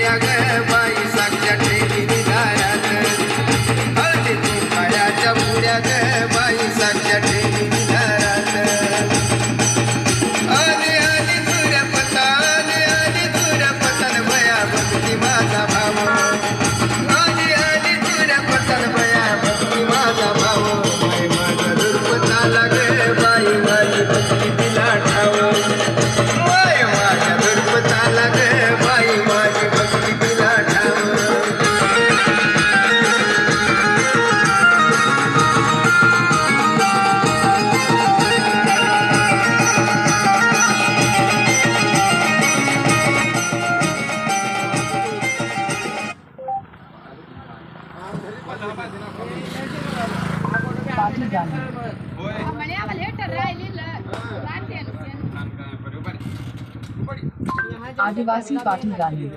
पुऱ्या ग बाई साक्षात ठेवी दारात हळदी कुंकाच्या पुऱ्या ग बाई साक्षात ठेवी दारात आली आली तुऱ्या पतान बया भक्ती माझा भाव आली आली तुऱ्या पतान बया भक्ती माझा भाव बाई माझा दुर्पताला ग बाई माझी भक्ती तिला ठाव बाई माझ्या दुर्पताला ग बाई माझी भक्ती तिला ठाव आदिवासी पार्टी गाने